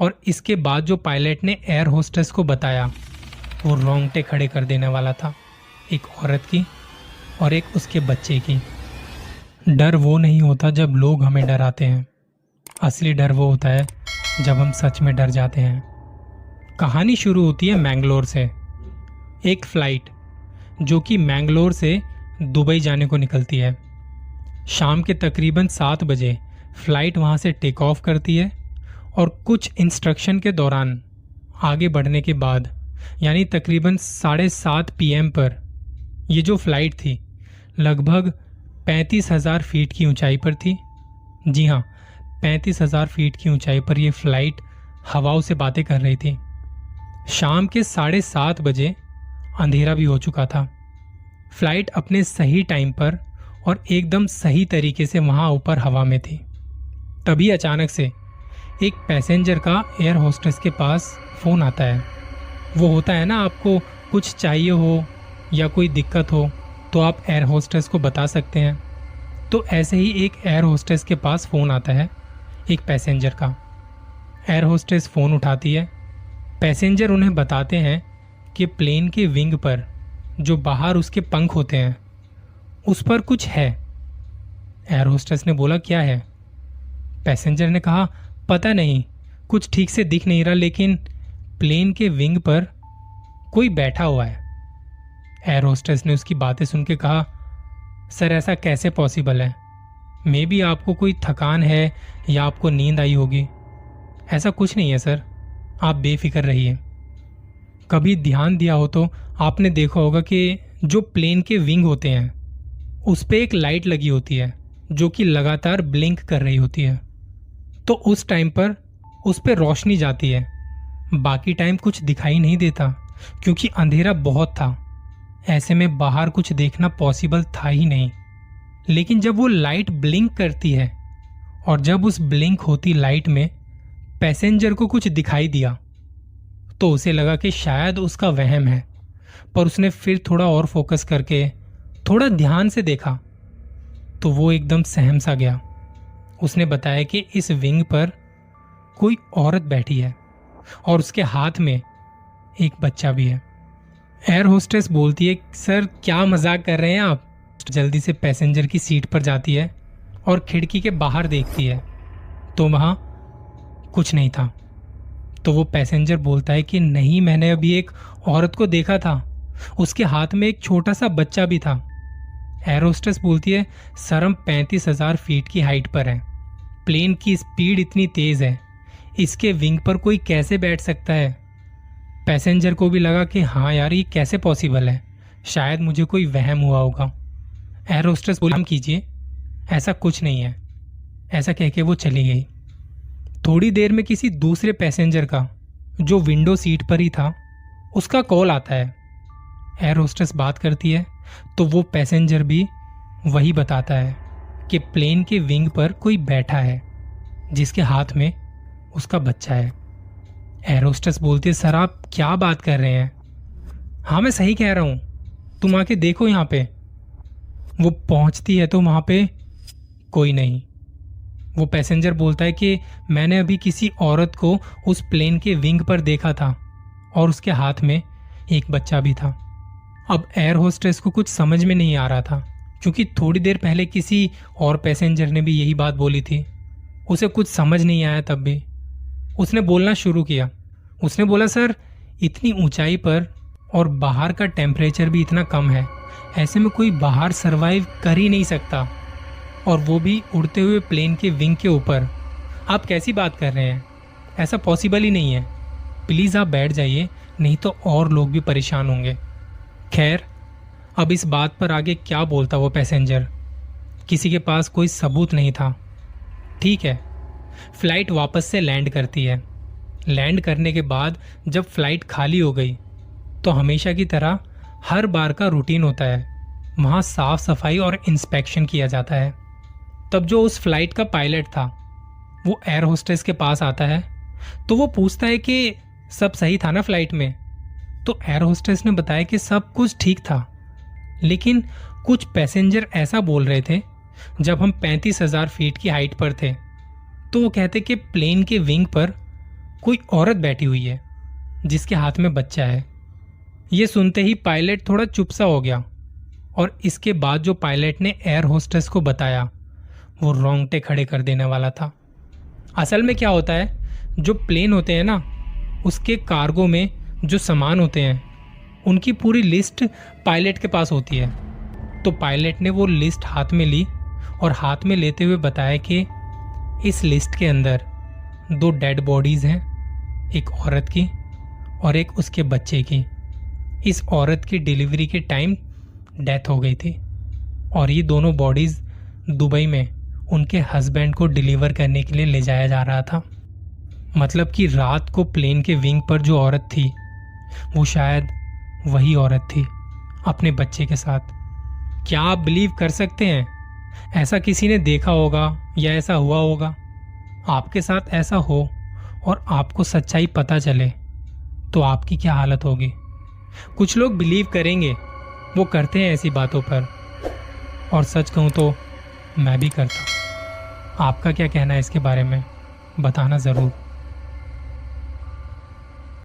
और इसके बाद जो पायलट ने एयर होस्टेस को बताया वो रोंगटे खड़े कर देने वाला था, एक औरत की और एक उसके बच्चे की। डर वो नहीं होता जब लोग हमें डराते हैं, असली डर वो होता है जब हम सच में डर जाते हैं। कहानी शुरू होती है मैंगलोर से। एक फ्लाइट जो कि मैंगलोर से दुबई जाने को निकलती है। शाम के तकरीबन 7 बजे फ्लाइट वहाँ से टेक ऑफ करती है और कुछ इंस्ट्रक्शन के दौरान आगे बढ़ने के बाद यानी तकरीबन 7:30 PM पर ये जो फ्लाइट थी लगभग 35,000 फीट की ऊंचाई पर थी। जी हाँ, 35,000 फीट की ऊंचाई पर यह फ्लाइट हवाओं से बातें कर रही थी। शाम के 7:30 बजे अंधेरा भी हो चुका था। फ्लाइट अपने सही टाइम पर और एकदम सही तरीके से वहां ऊपर हवा में थी। तभी अचानक से एक पैसेंजर का एयर होस्टेस के पास फ़ोन आता है। वो होता है ना, आपको कुछ चाहिए हो या कोई दिक्कत हो तो आप एयर होस्टेस को बता सकते हैं। तो ऐसे ही एक एयर होस्टेस के पास फ़ोन आता है एक पैसेंजर का। एयर होस्टेस फ़ोन उठाती है। पैसेंजर उन्हें बताते हैं कि प्लेन के विंग पर जो बाहर उसके पंख होते हैं उस पर कुछ है। एयर होस्टेस ने बोला, क्या है? पैसेंजर ने कहा, पता नहीं, कुछ ठीक से दिख नहीं रहा, लेकिन प्लेन के विंग पर कोई बैठा हुआ है। एयर होस्टेस ने उसकी बातें सुन के कहा, सर ऐसा कैसे पॉसिबल है? मे बी आपको कोई थकान है या आपको नींद आई होगी। ऐसा कुछ नहीं है सर, आप बेफिक्र रहिए। कभी ध्यान दिया हो तो आपने देखा होगा कि जो प्लेन के विंग होते हैं उस पे एक लाइट लगी होती है जो कि लगातार ब्लिंक कर रही होती है। तो उस टाइम पर उस पे रोशनी जाती है, बाकी टाइम कुछ दिखाई नहीं देता क्योंकि अंधेरा बहुत था। ऐसे में बाहर कुछ देखना पॉसिबल था ही नहीं। लेकिन जब वो लाइट ब्लिंक करती है और जब उस ब्लिंक होती लाइट में पैसेंजर को कुछ दिखाई दिया तो उसे लगा कि शायद उसका वहम है। पर उसने फिर थोड़ा और फोकस करके थोड़ा ध्यान से देखा तो वो एकदम सहम सा गया। उसने बताया कि इस विंग पर कोई औरत बैठी है और उसके हाथ में एक बच्चा भी है। एयर होस्टेस बोलती है, सर क्या मजाक कर रहे हैं आप? जल्दी से पैसेंजर की सीट पर जाती है और खिड़की के बाहर देखती है तो वहां कुछ नहीं था। तो वो पैसेंजर बोलता है कि नहीं, मैंने अभी एक औरत को देखा था, उसके हाथ में एक छोटा सा बच्चा भी था। एयर होस्टेस बोलती है, सर हम 35,000 फीट की हाइट पर हैं, प्लेन की स्पीड इतनी तेज है, इसके विंग पर कोई कैसे बैठ सकता है? पैसेंजर को भी लगा कि हाँ यार, ये कैसे पॉसिबल है, शायद मुझे कोई वहम हुआ होगा। एयर होस्टेस बोली, कीजिए, ऐसा कुछ नहीं है। ऐसा कह के वो चली गई। थोड़ी देर में किसी दूसरे पैसेंजर का जो विंडो सीट पर ही था उसका कॉल आता है। एयर होस्टेस बात करती है तो वो पैसेंजर भी वही बताता है कि प्लेन के विंग पर कोई बैठा है जिसके हाथ में उसका बच्चा है। एयर होस्टेस बोलती है, सर आप क्या बात कर रहे हैं? हाँ मैं सही कह रहा हूँ, तुम आके देखो यहाँ पे। वो पहुँचती है तो वहाँ पे कोई नहीं। वो पैसेंजर बोलता है कि मैंने अभी किसी औरत को उस प्लेन के विंग पर देखा था और उसके हाथ में एक बच्चा भी था। अब एयर होस्टेस को कुछ समझ में नहीं आ रहा था क्योंकि थोड़ी देर पहले किसी और पैसेंजर ने भी यही बात बोली थी। उसे कुछ समझ नहीं आया। तब भी उसने बोलना शुरू किया। उसने बोला, सर इतनी ऊंचाई पर और बाहर का टेम्परेचर भी इतना कम है, ऐसे में कोई बाहर सरवाइव कर ही नहीं सकता, और वो भी उड़ते हुए प्लेन के विंग के ऊपर। आप कैसी बात कर रहे हैं? ऐसा पॉसिबल ही नहीं है। प्लीज़ आप बैठ जाइए, नहीं तो और लोग भी परेशान होंगे। खैर, अब इस बात पर आगे क्या बोलता वो पैसेंजर? किसी के पास कोई सबूत नहीं था। ठीक है, फ्लाइट वापस से लैंड करती है। लैंड करने के बाद जब फ्लाइट खाली हो गई तो हमेशा की तरह हर बार का रूटीन होता है, वहाँ साफ सफाई और इंस्पेक्शन किया जाता है। तब जो उस फ्लाइट का पायलट था वो एयर होस्टेस के पास आता है तो वो पूछता है कि सब सही था ना फ्लाइट में? तो एयर होस्टेस ने बताया कि सब कुछ ठीक था, लेकिन कुछ पैसेंजर ऐसा बोल रहे थे। जब हम 35,000 फीट की हाइट पर थे तो वो कहते कि प्लेन के विंग पर कोई औरत बैठी हुई है जिसके हाथ में बच्चा है। ये सुनते ही पायलट थोड़ा चुप सा हो गया और इसके बाद जो पायलट ने एयर होस्टेस को बताया वो रोंगटे खड़े कर देने वाला था। असल में क्या होता है, जो प्लेन होते हैं ना, उसके कार्गो में जो सामान होते हैं उनकी पूरी लिस्ट पायलट के पास होती है। तो पायलट ने वो लिस्ट हाथ में ली और हाथ में लेते हुए बताया कि इस लिस्ट के अंदर 2 डेड बॉडीज हैं, एक औरत की और एक उसके बच्चे की। इस औरत की डिलीवरी के टाइम डेथ हो गई थी और ये दोनों बॉडीज दुबई में उनके हस्बैंड को डिलीवर करने के लिए ले जाया जा रहा था। मतलब कि रात को प्लेन के विंग पर जो औरत थी वो शायद वही औरत थी अपने बच्चे के साथ। क्या आप बिलीव कर सकते हैं, ऐसा किसी ने देखा होगा या ऐसा हुआ होगा? आपके साथ ऐसा हो और आपको सच्चाई पता चले तो आपकी क्या हालत होगी? कुछ लोग बिलीव करेंगे, वो करते हैं ऐसी बातों पर, और सच कहूँ तो मैं भी करता हूँ। आपका क्या कहना है इसके बारे में, बताना ज़रूर।